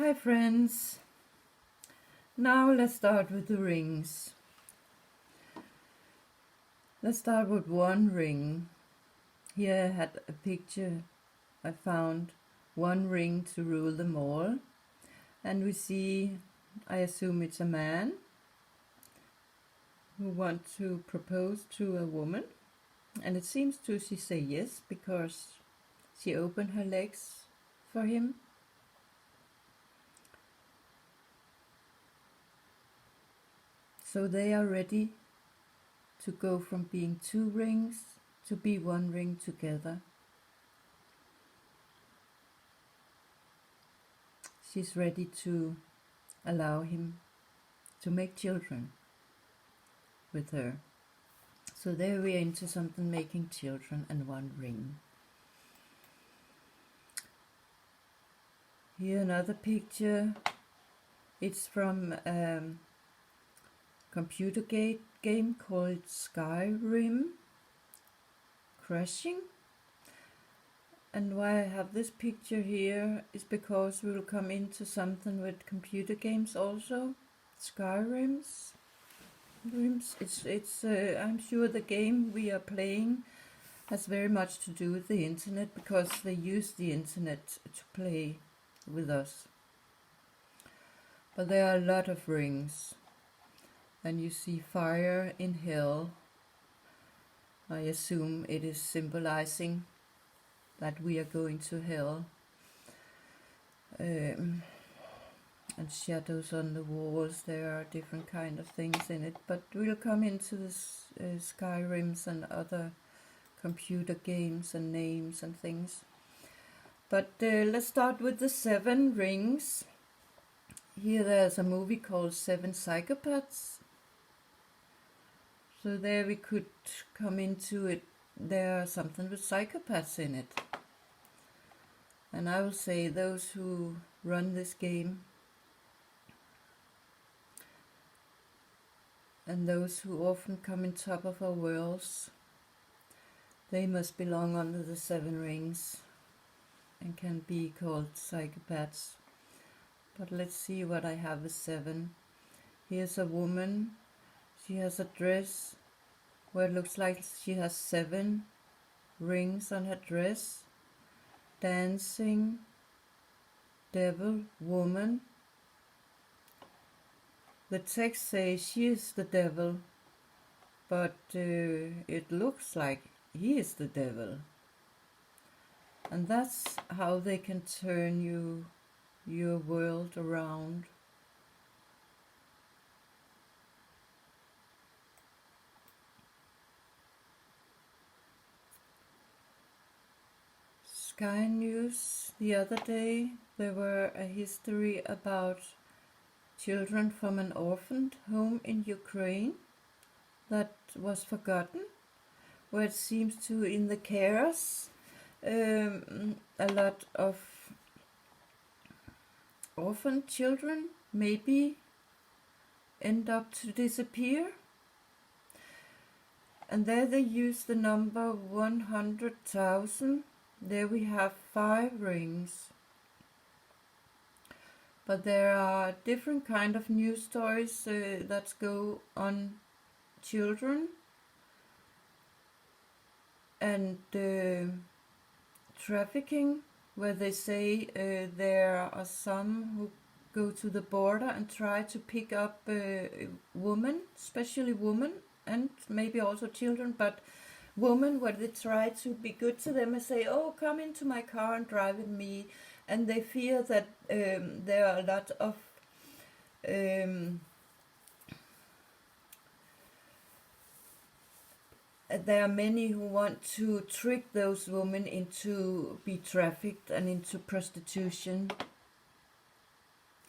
Hi friends, now let's start with the rings. Let's start with one ring. Here I had a picture. I found one ring to rule them all, and we see, I assume it's a man who wants to propose to a woman, and it seems to she say yes because she opened her legs for him. So they are ready to go from being two rings to be one ring together. She's ready to allow him to make children with her. So there we are into something making children and one ring. Here another picture. It's from a computer game called Skyrim Crashing. And why I have this picture here is because we will come into something with computer games also. Skyrims. I'm sure the game we are playing has very much to do with the internet because they use the internet to play with us. But there are a lot of rings, and you see fire in hell. I assume it is symbolizing that we are going to hell. And shadows on the walls, there are different kind of things in it, but we'll come into this Skyrims and other computer games and names and things. But let's start with the 7 rings. Here there's a movie called 7 Psychopaths. So there we could come into it. There are something with psychopaths in it. And I will say those who run this game and those who often come in top of our worlds, they must belong under the 7 rings and can be called psychopaths. But let's see what I have with 7. Here's a woman. She has a dress where it looks like she has 7 rings on her dress. Dancing, devil, woman. The text says she is the devil, but it looks like he is the devil. And that's how they can turn your world around. Sky News the other day, there were a history about children from an orphaned home in Ukraine that was forgotten, where it seems to, in the carers, a lot of orphan children maybe end up to disappear. And there they use the number 100,000. There we have 5 rings. But there are different kind of news stories that go on children and trafficking, where they say there are some who go to the border and try to pick up women, especially women, and maybe also children, but women, where they try to be good to them and say, oh, come into my car and drive with me. And they fear that there are a lot of there are many who want to trick those women into be trafficked and into prostitution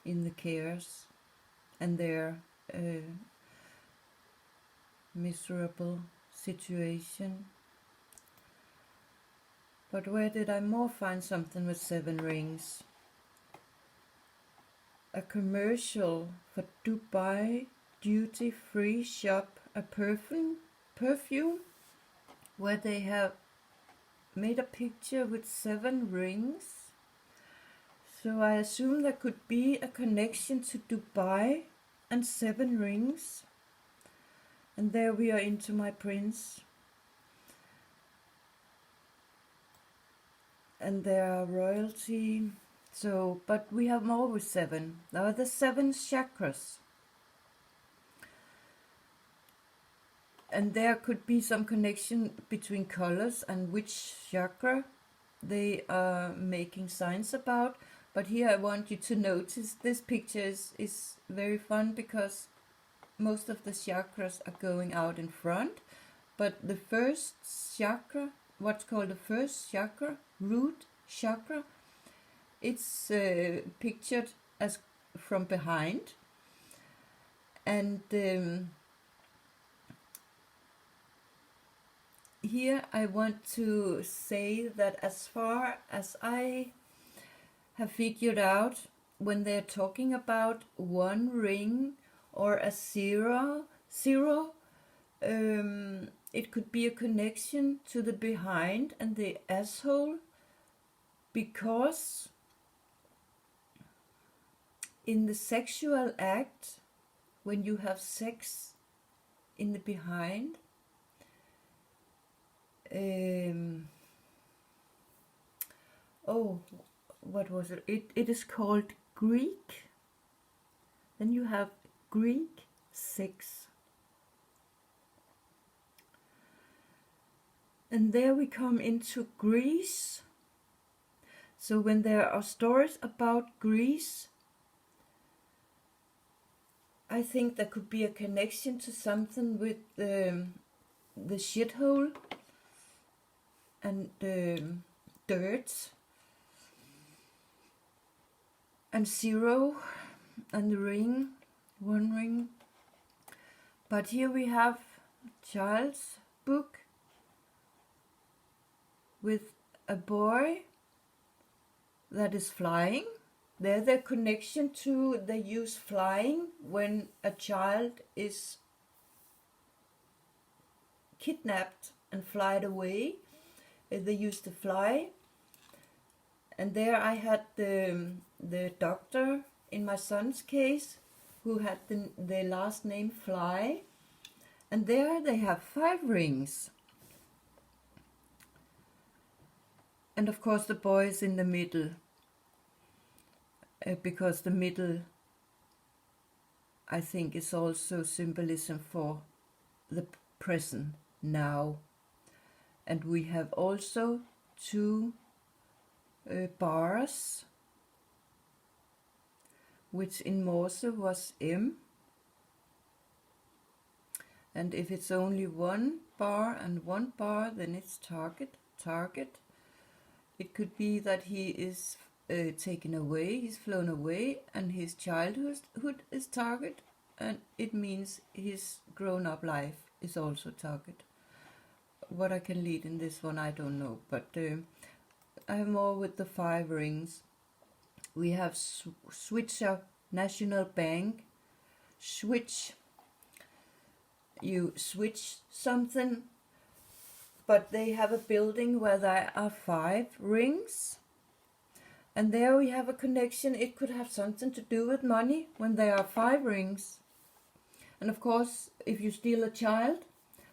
in the cares and their miserable situation. But where did I more find something with 7 rings? A commercial for Dubai duty-free shop, a perfume, where they have made a picture with 7 rings. So I assume there could be a connection to Dubai and 7 rings. And there we are into my prince. And there are royalty. So, but we have more with 7. There are the 7 chakras. And there could be some connection between colors and which chakra they are making signs about. But here I want you to notice this picture is very fun because most of the chakras are going out in front. But the first chakra, what's called the first chakra, root chakra, it's pictured as from behind. And here I want to say that as far as I have figured out, when they're talking about 1 ring or a 0, it could be a connection to the behind and the asshole, because in the sexual act, when you have sex in the behind, what was it? It is called Greek. Then you have Greek 6. And there we come into Greece. So when there are stories about Greece, I think there could be a connection to something with the shithole and dirt and 0 and the ring, 1 ring. But here we have child's book with a boy that is flying. There's a connection to the use flying when a child is kidnapped and flied away. They used to fly. And there I had the doctor in my son's case who had the last name Fly. And there they have 5 rings. And of course the boy is in the middle. Because the middle, I think, is also symbolism for the present now. And we have also 2 bars, which in Morse was M. And if it's only 1 bar and 1 bar, then it's target. It could be that he is taken away, he's flown away, and his childhood is target, and it means his grown-up life is also target. What I can lead in this one, I don't know, but I have more with the 5 rings. We have Switzer National Bank. Switch, you switch something, but they have a building where there are 5 rings. And there we have a connection. It could have something to do with money when there are 5 rings. And of course, if you steal a child,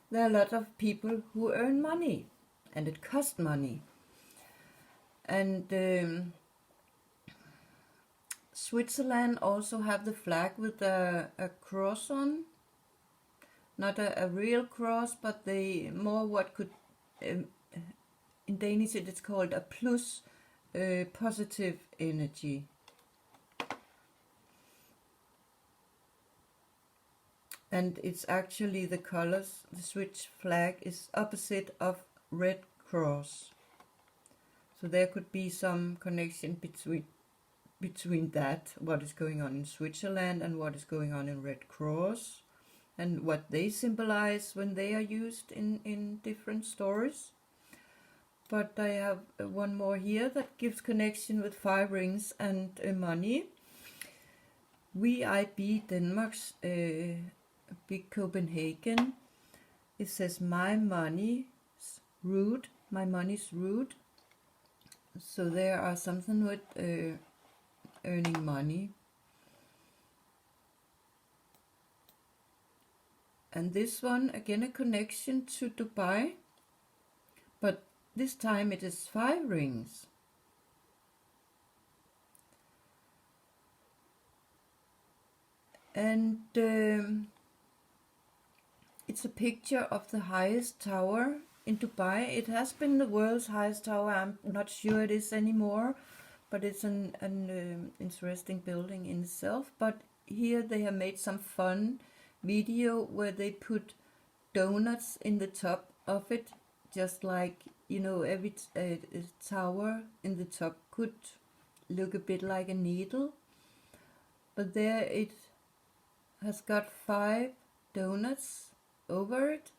there are a lot of people who earn money. And it costs money. And Switzerland also have the flag with a cross on. Not a real cross, but they more what could... in Danish it is called a plus. Positive energy. And it's actually the colors, the Swiss flag is opposite of Red Cross. So there could be some connection between that, what is going on in Switzerland and what is going on in Red Cross, and what they symbolize when they are used in different stories. But I have 1 more here that gives connection with 5 rings and money. VIB Denmark's Big Copenhagen. It says my money's root. So there are something with earning money. And this one, again, a connection to Dubai, but this time it is 5 rings. And it's a picture of the highest tower in Dubai. It has been the world's highest tower. I'm not sure it is anymore, but it's an interesting building in itself. But here they have made some fun video where they put donuts in the top of it, just like, you know, every tower in the top could look a bit like a needle, but there it has got 5 donuts over it.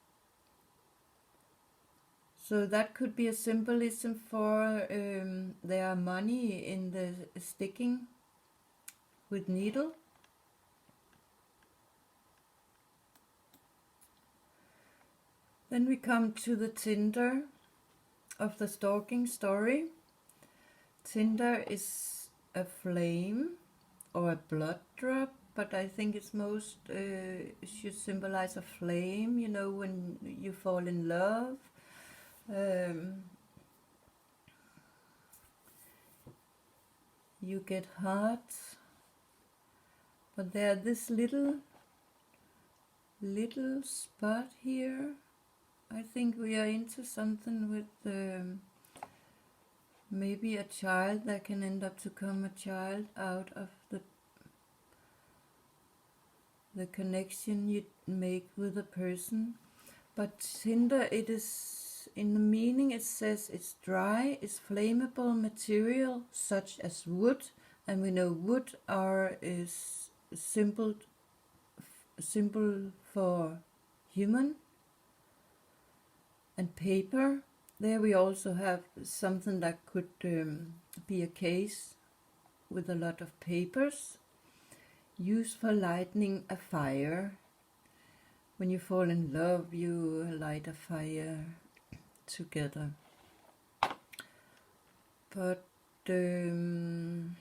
So that could be a symbolism for their money in the sticking with needle. Then we come to the tinder of the stalking story. Tinder is a flame or a blood drop, but I think it's most should symbolize a flame, you know, when you fall in love. You get hot, but there this little spot here. I think we are into something with maybe a child that can end up to come a child out of the connection you make with a person. But tinder, it is, in the meaning it says it's dry, it's flammable material such as wood, and we know wood is symbol for human. And paper, there we also have something that could be a case with a lot of papers, used for lighting a fire. When you fall in love, you light a fire together. But then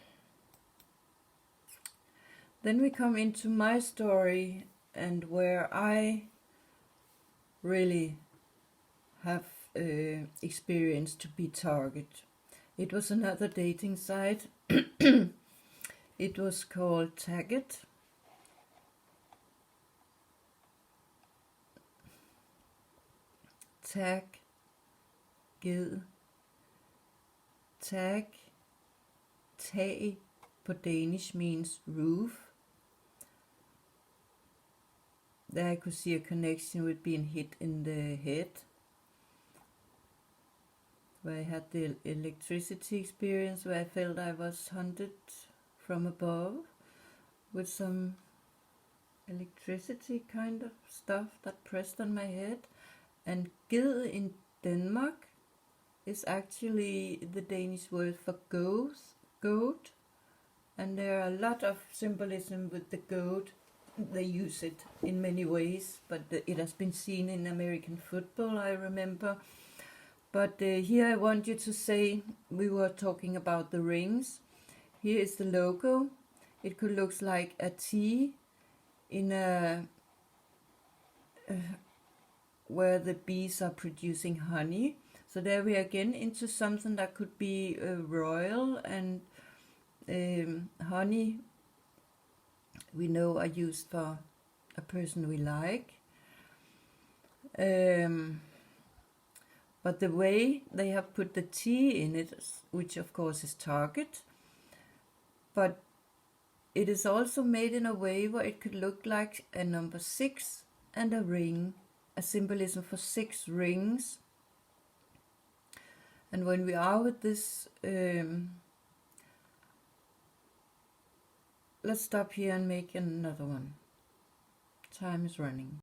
we come into my story, and where I really have experienced to be target. It was another dating site. It was called Tagget. Tag tag på Danish means roof. There I could see a connection with being hit in the head, where I had the electricity experience, where I felt I was hunted from above with some electricity kind of stuff that pressed on my head. And ged in Denmark is actually the Danish word for goat, and there are a lot of symbolism with the goat. They use it in many ways, but it has been seen in American football, I remember. But here I want you to say, we were talking about the rings. Here is the logo. It could look like a T in a where the bees are producing honey. So there we are again into something that could be royal, and honey we know are used for a person we like. But the way they have put the T in it, which of course is target, but it is also made in a way where it could look like a number 6 and a ring, a symbolism for 6 rings. And when we are with this, let's stop here and make another one. Time is running.